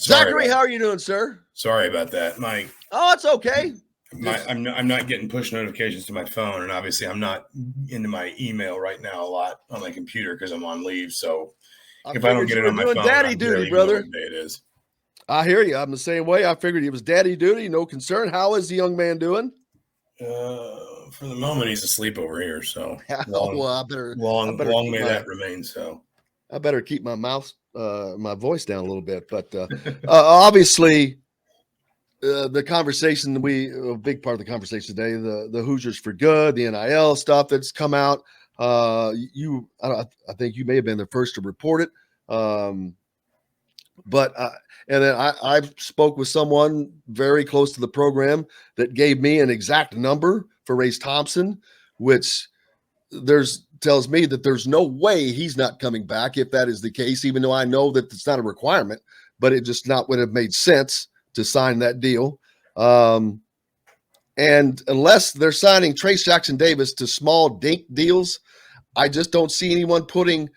Zachary, how are you doing, sir? Sorry about that. Oh, it's okay. I'm not getting push notifications to my phone, and obviously I'm not into my email right now a lot on my computer because I'm on leave. So if I don't get it on my phone, daddy duty, brother. What day it is. I hear you. I'm the same way. I figured it was daddy duty, no concern. How is the young man doing? For the moment, he's asleep over here. So long may that remain. So I better keep my my voice down a little bit. But obviously, the conversation a big part of the conversation today, the Hoosiers for good, the NIL stuff that's come out. I think you may have been the first to report it. But and then I spoke with someone very close to the program that gave me an exact number for Race Thompson, which tells me that there's no way he's not coming back if that is the case, even though I know that it's not a requirement, but it just not would have made sense to sign that deal. And unless they're signing Trace Jackson Davis to small dink deals, I just don't see anyone putting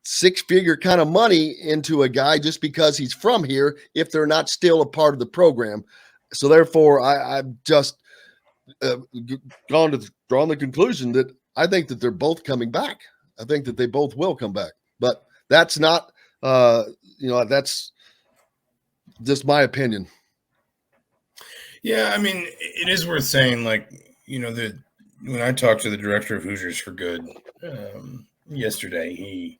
six-figure kind of money into a guy just because he's from here if they're not still a part of the program. So therefore, I've just drawn the conclusion that I think that they're both coming back. I think that they both will come back, but that's not, that's just my opinion. Yeah, I mean, it is worth saying, when I talked to the director of Hoosiers for Good yesterday,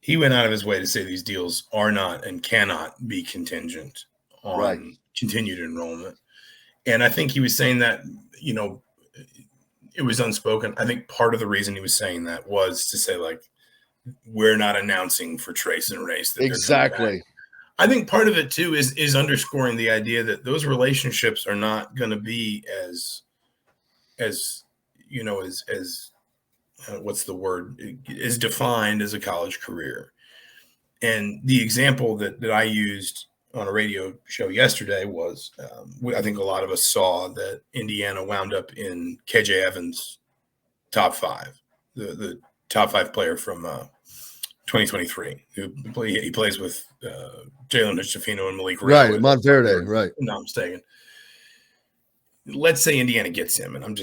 he went out of his way to say these deals are not and cannot be contingent on continued enrollment. And I think he was saying that, it was unspoken. I think part of the reason he was saying that was to say, we're not announcing for Trace and Race. That exactly. I think part of it too is underscoring the idea that those relationships are not going to be as what's the word, is defined as a college career. And the example that I used on a radio show yesterday was, I think a lot of us saw that Indiana wound up in KJ Evans' top five, the top five player from 2023. He plays with Jalen Hutchefino and Malik Ray. Right, Montverde, right. Not mistaken. Let's say Indiana gets him, and I'm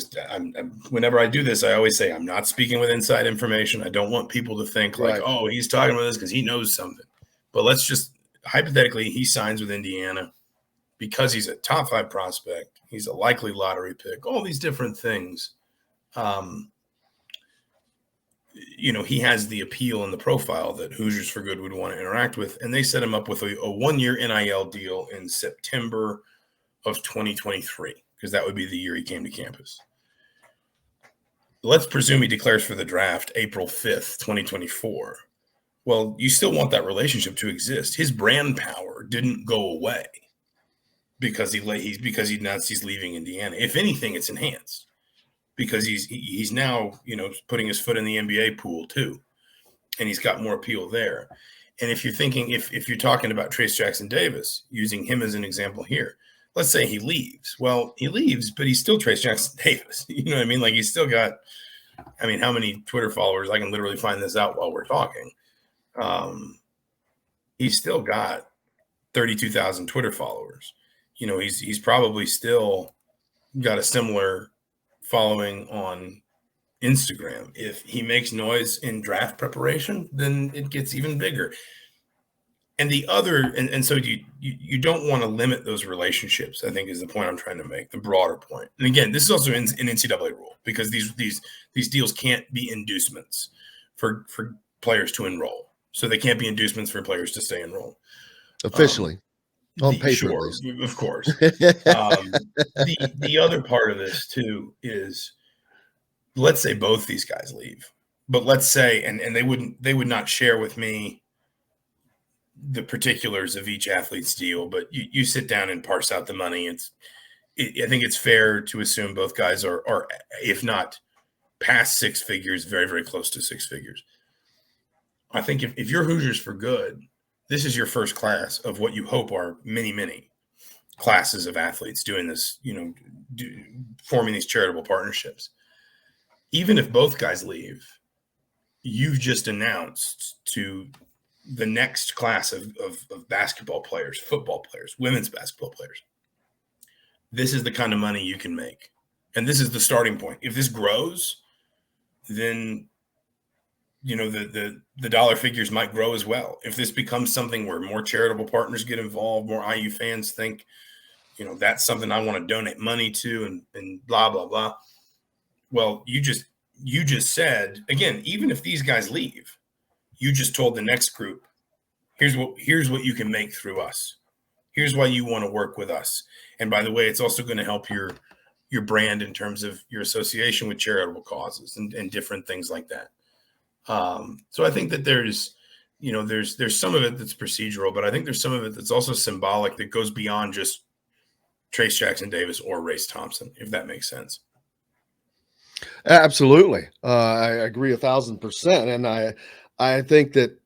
whenever I do this, I always say I'm not speaking with inside information. I don't want people to think oh, he's talking about this because he knows something. But let's just hypothetically, he signs with Indiana because he's a top five prospect. He's a likely lottery pick. All these different things. He has the appeal and the profile that Hoosiers for Good would want to interact with, and they set him up with a 1-year NIL deal in September of 2023. Because that would be the year he came to campus. Let's presume he declares for the draft April 5th, 2024. Well, you still want that relationship to exist. His brand power didn't go away because he's leaving Indiana. If anything, it's enhanced because he's now putting his foot in the NBA pool too, and he's got more appeal there. And if you're thinking if you're talking about Trace Jackson Davis, using him as an example here. Let's say he leaves. Well, he leaves, but he's still Trace Jackson Davis. You know what I mean? He's still got, how many Twitter followers? I can literally find this out while we're talking. He's still got 32,000 Twitter followers. He's probably still got a similar following on Instagram. If he makes noise in draft preparation, then it gets even bigger. And the other, and so you don't want to limit those relationships, I think is the point I'm trying to make, the broader point. And again, this is also an NCAA rule because these deals can't be inducements for players to enroll. So they can't be inducements for players to stay enrolled. Officially. On paper, sure, of course. The other part of this too is, let's say both these guys leave, but let's say, and they would not share with me the particulars of each athlete's deal, but you sit down and parse out the money. I think it's fair to assume both guys are, if not past six figures, very, very close to six figures. I think if you're Hoosiers for Good, this is your first class of what you hope are many, many classes of athletes doing this, forming these charitable partnerships. Even if both guys leave, you've just announced to the next class of basketball players, football players, women's basketball players. This is the kind of money you can make. And this is the starting point. If this grows, then the dollar figures might grow as well. If this becomes something where more charitable partners get involved, more IU fans think, that's something I want to donate money to, and blah, blah, blah. Well, you just said, again, even if these guys leave, you just told the next group, here's what you can make through us. Here's why you want to work with us. And by the way, it's also going to help your brand in terms of your association with charitable causes and different things like that. So I think that there's some of it that's procedural, but I think there's some of it that's also symbolic that goes beyond just Trace Jackson Davis or Race Thompson, if that makes sense. Absolutely. I agree 1,000%. And I think that,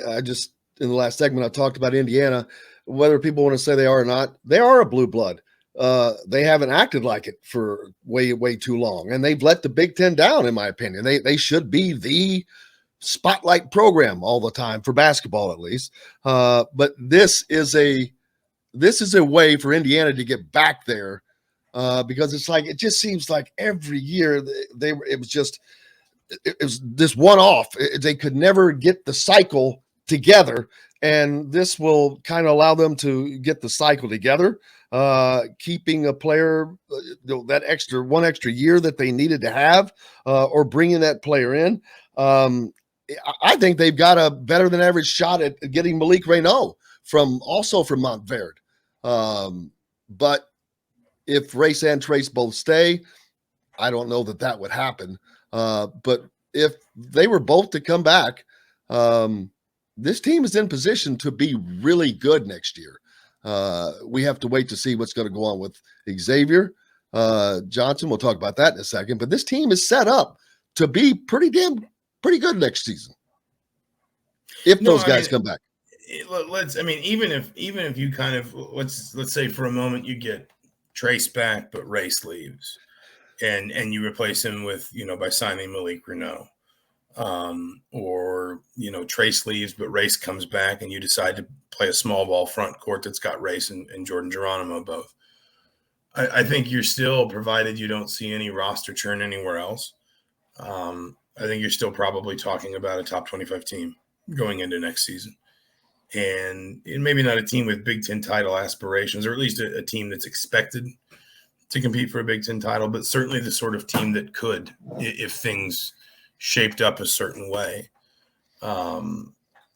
I just, in the last segment, I talked about Indiana, whether people want to say they are or not, they are a blue blood. They haven't acted like it for way, way too long. And they've let the Big Ten down, in my opinion. They should be the spotlight program all the time for basketball, at least. But this is a way for Indiana to get back there, because it just seems like every year it was this one off. They could never get the cycle together, and this will kind of allow them to get the cycle together, keeping a player that one extra year that they needed to have, or bringing that player in. I think they've got a better than average shot at getting Malik Renaud from Montverde. But if Race and Trace both stay, I don't know that would happen. But if they were both to come back, this team is in position to be really good next year. We have to wait to see what's going to go on with Xavier Johnson. We'll talk about that in a second. But this team is set up to be pretty good next season if those guys come back. Even if you kind of let's say for a moment you get Trace back, but Race leaves, and you replace him with by signing Malik Renaud, or Trace leaves, but Race comes back, and you decide to play a small ball front court that's got Race and Jordan Geronimo both. I think you're still, provided you don't see any roster churn anywhere else, I think you're still probably talking about a top 25 team going into next season. And maybe not a team with Big Ten title aspirations, or at least a team that's expected to compete for a Big Ten title, but certainly the sort of team that could, if things shaped up a certain way.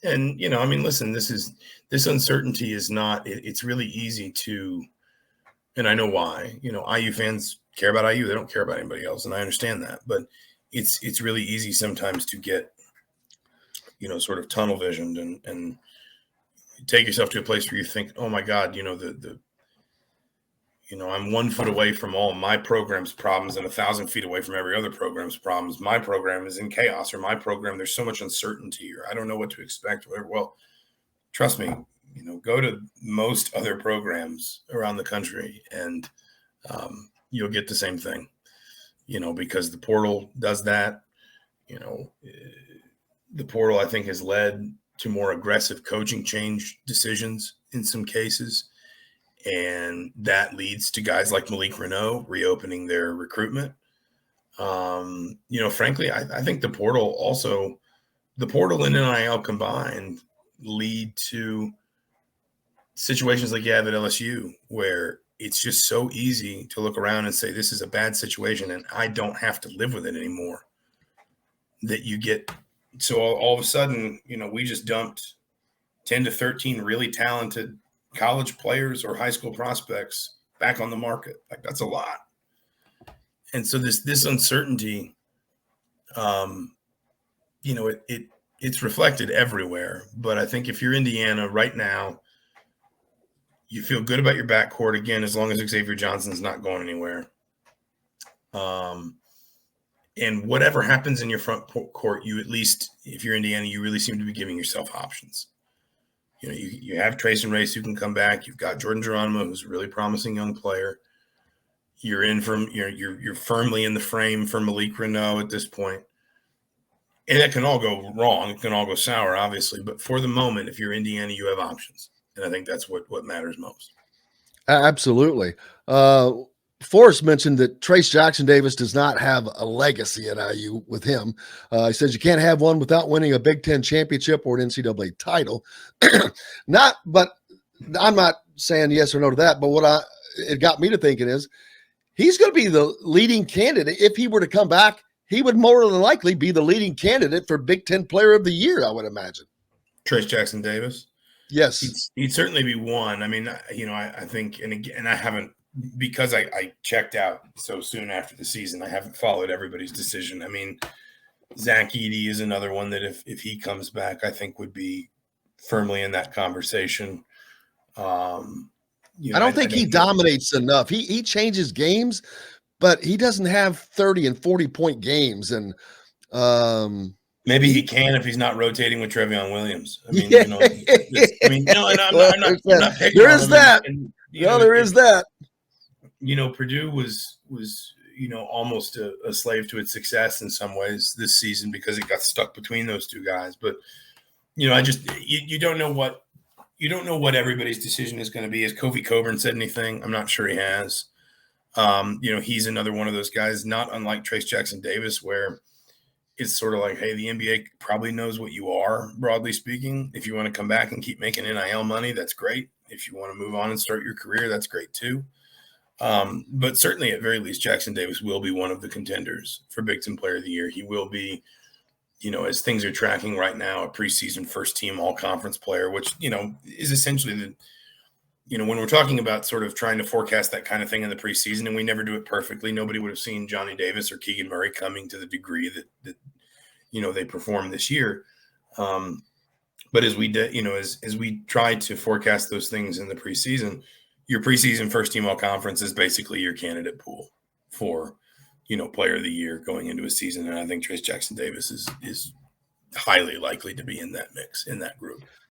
Listen, this uncertainty is not, it's really easy to, and I know why, IU fans care about IU. They don't care about anybody else. And I understand that, but it's really easy sometimes to get, sort of tunnel visioned and take yourself to a place where you think, oh my God, I'm 1 foot away from all my program's problems and 1,000 feet away from every other program's problems. My program is in chaos, or my program, there's so much uncertainty, or I don't know what to expect, or whatever. Well, trust me, go to most other programs around the country and you'll get the same thing, because the portal does that. The portal, I think, has led to more aggressive coaching change decisions in some cases. And that leads to guys like Malik Renaud reopening their recruitment. Frankly, I think the portal and NIL combined lead to situations like you have at LSU, where it's just so easy to look around and say, this is a bad situation and I don't have to live with it anymore. That you get, so all of a sudden, we just dumped 10 to 13 really talented college players or high school prospects back on the market. Like, that's a lot. And so this uncertainty, it's reflected everywhere. But I think if you're Indiana right now, you feel good about your backcourt again, as long as Xavier Johnson's not going anywhere. And whatever happens in your front court, you, at least if you're Indiana, you really seem to be giving yourself options. You have Trace and Race who can come back. You've got Jordan Geronimo, who's a really promising young player. You're firmly in the frame for Malik Renaud at this point. And that can all go wrong. It can all go sour, obviously. But for the moment, if you're Indiana, you have options. And I think that's what matters most. Absolutely. Uh, Forrest mentioned that Trace Jackson Davis does not have a legacy at IU with him. He says you can't have one without winning a Big Ten championship or an NCAA title. But I'm not saying yes or no to that. But it got me to thinking is he's going to be the leading candidate. If he were to come back, he would more than likely be the leading candidate for Big Ten Player of the Year, I would imagine. Trace Jackson Davis? Yes. He'd certainly be one. I mean, I think, and again, I haven't, because I checked out so soon after the season, I haven't followed everybody's decision. I mean, Zach Edey is another one that if he comes back, I think would be firmly in that conversation. I don't think he dominates enough. He changes games, but he doesn't have 30 and 40-point games. And maybe he can if he's not rotating with Trevion Williams. I mean, yeah. and I'm not picking there on is him. that. There Is that. Purdue was almost a slave to its success in some ways this season because it got stuck between those two guys. But I just you don't know what everybody's decision is going to be. Has Kofi Coburn said anything? I'm not sure he has. He's another one of those guys, not unlike Trace Jackson Davis, where it's sort of like, hey, the NBA probably knows what you are, broadly speaking. If you want to come back and keep making NIL money, that's great. If you want to move on and start your career, that's great too. But certainly, at very least, Jackson Davis will be one of the contenders for Big Ten Player of the Year. He will be, as things are tracking right now, a preseason first-team all-conference player, which, is essentially when we're talking about sort of trying to forecast that kind of thing in the preseason, and we never do it perfectly, nobody would have seen Johnny Davis or Keegan Murray coming to the degree that they performed this year. But as we did, as we try to forecast those things in the preseason, your preseason first team all conference is basically your candidate pool for, player of the year going into a season. And I think Trace Jackson Davis is highly likely to be in that mix, in that group.